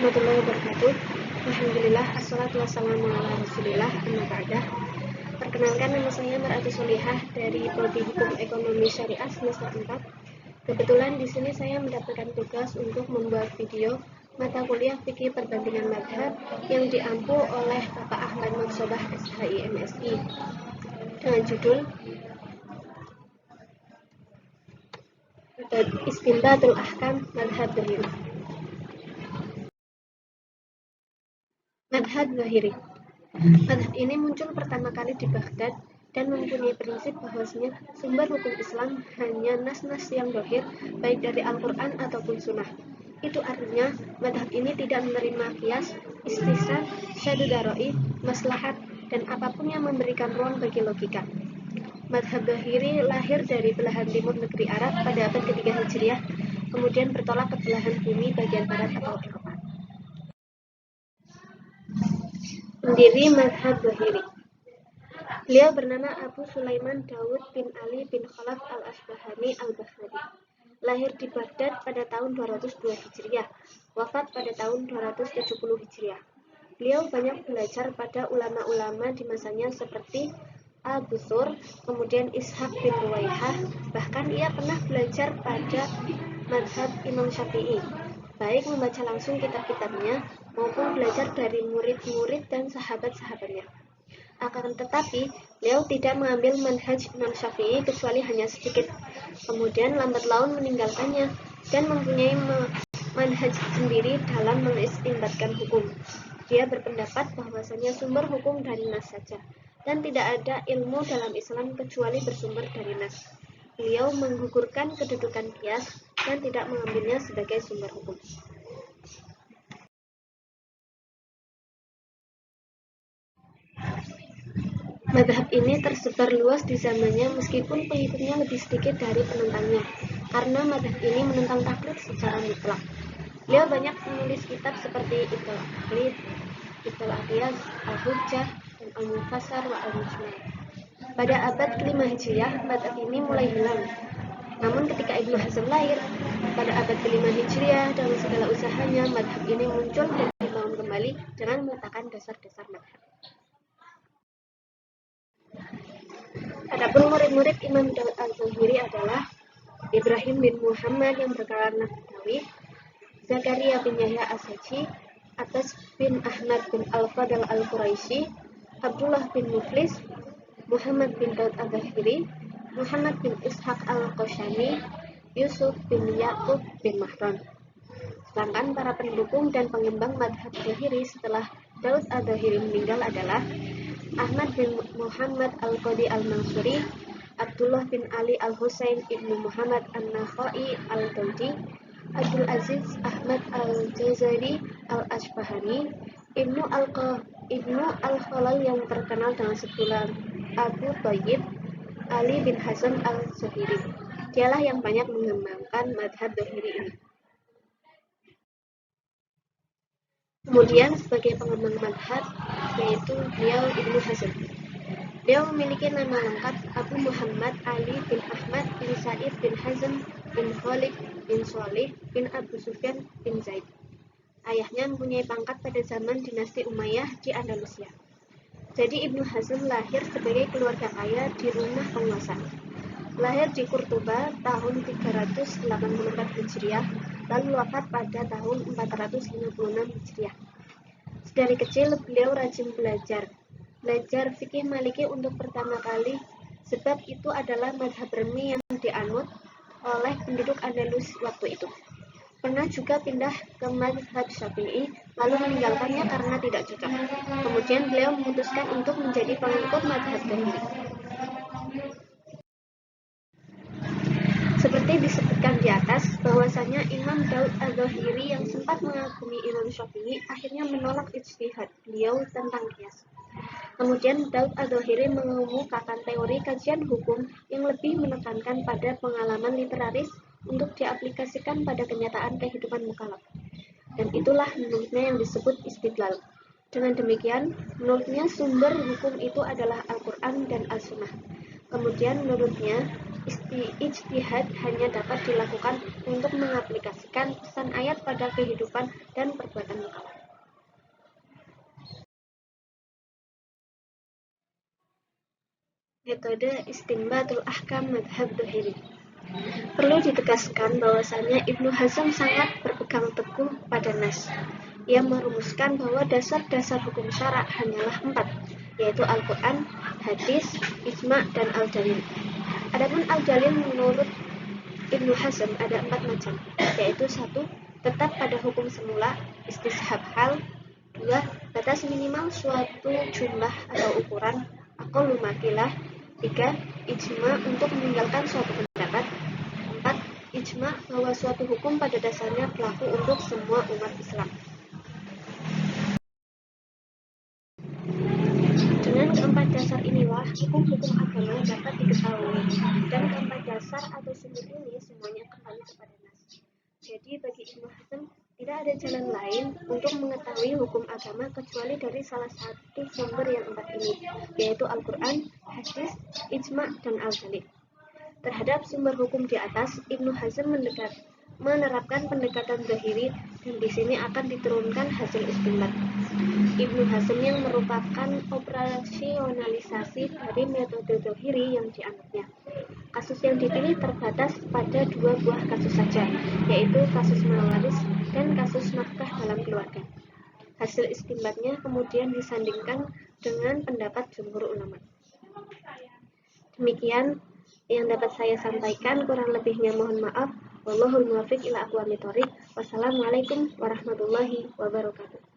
warahmatullahi wabarakatuh. Alhamdulillah, assalatu wassalamu ala rasulillah, amma ba'dah. Perkenalkan, nama saya Mar'atu Solihah dari Prodi Hukum Ekonomi Syariah semester 4. Kebetulan di sini saya mendapatkan tugas untuk membuat video mata kuliah fikih perbandingan mazhab yang diampu oleh Bapak Ahmad Mansobah SHI MSI dengan judul Istinbatul Ahkam Mazhab Zahiri. Mazhab Zahiri. Mazhab ini muncul pertama kali di Baghdad dan mempunyai prinsip bahwasanya sumber hukum Islam hanya nas-nas yang zahir, baik dari Al-Quran ataupun Sunnah. Itu artinya mazhab ini tidak menerima qiyas, istisna, syadu daroi, maslahat, dan apapun yang memberikan ruang bagi logika. Mazhab Zahiri lahir dari belahan timur negeri Arab pada abad ketiga Hijriah, kemudian bertolak ke belahan bumi bagian barat atau Eropa. Pendiri Mazhab Zahiri. Beliau bernama Abu Sulaiman Daud bin Ali bin Khalaf al-Asbahani al-Baghdadi. Lahir di Baghdad pada tahun 202 Hijriah, wafat pada tahun 270 Hijriah. Beliau banyak belajar pada ulama-ulama di masanya seperti Al-Busur, kemudian Ishaq bin Ruwaihah, bahkan ia pernah belajar pada mazhab Imam Syafi'i, baik membaca langsung kitab-kitabnya maupun belajar dari murid-murid dan sahabat-sahabatnya. Akan tetapi, beliau tidak mengambil manhaj Imam Syafi'i kecuali hanya sedikit. Kemudian lambat laun meninggalkannya dan mempunyai manhaj sendiri dalam mengistinbatkan hukum. Dia berpendapat bahwasanya sumber hukum dari nas saja, dan tidak ada ilmu dalam Islam kecuali bersumber dari nas. Beliau menggugurkan kedudukan qiyas dan tidak mengambilnya sebagai sumber hukum. Mazhab ini tersebar luas di zamannya meskipun pengikutnya lebih sedikit dari penentangnya, karena mazhab ini menentang taklid secara mutlak. Beliau banyak menulis kitab seperti Ibtul Aqlid, Ibtul Aqiyas, Al-Hujjah, dan Al-Mufassar wa Al-Mujmal. Pada abad ke-5 Hijriah, mazhab ini mulai hilang. Namun ketika Ibnu Hazm lahir, pada abad ke-5 Hijriah, dengan segala usahanya, mazhab ini muncul dan dibangun kembali dengan meletakkan dasar-dasar mazhab. Adapun murid-murid Imam Daud al-Zahiri adalah Ibrahim bin Muhammad yang bergelar Nahdawi, Zakaria bin Yahya as-Saji, Abbas bin Ahmad bin Al-Fadl al-Quraisy, Abdullah bin Muflis, Muhammad bin Daud al-Zahiri, Muhammad bin Ishaq al-Qoshani, Yusuf bin Ya'qub bin Mahran. Sedangkan para pendukung dan pengembang mazhab Zahiri setelah Daud al-Zahiri meninggal adalah Ahmad bin Muhammad al-Qadi al-Mansuri, Abdullah bin Ali al-Husain ibnu Muhammad an-Nakhai al-Daudi, Abdul Aziz Ahmad al-Jazari al-Asbahani, Ibnu al-Khalal yang terkenal dengan sebutan Abu Thayyib, Ali bin Hasan al-Zahiri. Dialah yang banyak mengembangkan mazhab Zahiri ini. Kemudian sebagai pengembang mazhab, yaitu beliau Ibnu Hazm. Beliau memiliki nama lengkap Abu Muhammad Ali bin Ahmad bin Sa'id bin Hazm bin Khalid bin Shalih bin Abu Sufyan bin Zaid. Ayahnya mempunyai pangkat pada zaman dinasti Umayyah di Andalusia. Jadi Ibnu Hazm lahir sebagai keluarga kaya di rumah penguasa. Lahir di Kurtuba tahun 384 Hijriah, lalu wafat pada tahun 456 Hijriah. Dari kecil beliau rajin belajar fikih Maliki untuk pertama kali, sebab itu adalah mazhab resmi yang dianut oleh penduduk Andalus waktu itu. Pernah juga pindah ke mazhab Syafi'i, lalu meninggalkannya karena tidak cocok. Kemudian beliau memutuskan untuk menjadi pengikut mazhab Zahiri. Seperti disebutkan di atas, bahwasanya Imam Daud al-Zahiri yang sempat mengagumi Imam Syafi'i akhirnya menolak ijtihad beliau tentang qiyas. Kemudian Daud al-Zahiri mengemukakan teori kajian hukum yang lebih menekankan pada pengalaman literaris untuk diaplikasikan pada kenyataan kehidupan mukallaf. Dan itulah menurutnya yang disebut istidlal. Dengan demikian, menurutnya sumber hukum itu adalah Al-Quran dan As-Sunnah. Kemudian menurutnya, Ijtihad hanya dapat dilakukan untuk mengaplikasikan pesan ayat pada kehidupan dan perbuatan mukallaf. Metode istinbatul ahkam madhab Dhuhri. Perlu ditegaskan bahwasanya Ibnu Hazm sangat berpegang teguh pada nas. Ia merumuskan bahwa dasar-dasar hukum syara hanyalah 4, yaitu Al-Quran, hadis, ijma, dan al-dalil. Adapun al-dalil menurut Ibnu Hazm ada 4 macam, yaitu 1. Tetap pada hukum semula, istishab hal. 2. Batas minimal suatu jumlah atau ukuran, aqallu makilah. 3. Ijma untuk meninggalkan suatu pendapat. 4. Ijma bahwa suatu hukum pada dasarnya berlaku untuk semua umat Islam. Dengan keempat dasar inilah hukum-hukum agama dapat diketahui, dan keempat dasar atau sumber ini semuanya kembali kepada nas. Jadi bagi Ibnu Hazm tidak ada jalan lain untuk mengetahui hukum agama kecuali dari salah satu sumber yang 4 ini, yaitu Al-Quran, hadis, ijma, dan al-dalil. Terhadap sumber hukum di atas, Ibnu Hazm menerapkan pendekatan zahiri, dan di sini akan diturunkan hasil istinbat. Ibnu Hazm yang merupakan operasionalisasi dari metode zahiri yang dianutnya. Kasus yang dipilih terbatas pada 2 buah kasus saja, yaitu kasus mawaris dan kasus nafkah dalam keluarga. Hasil istinbatnya kemudian disandingkan dengan pendapat jumhur ulama. Demikian yang dapat saya sampaikan, kurang lebihnya mohon maaf. Wallahul muwaffiq ila aqwamit thoriq. Wassalamualaikum warahmatullahi wabarakatuh.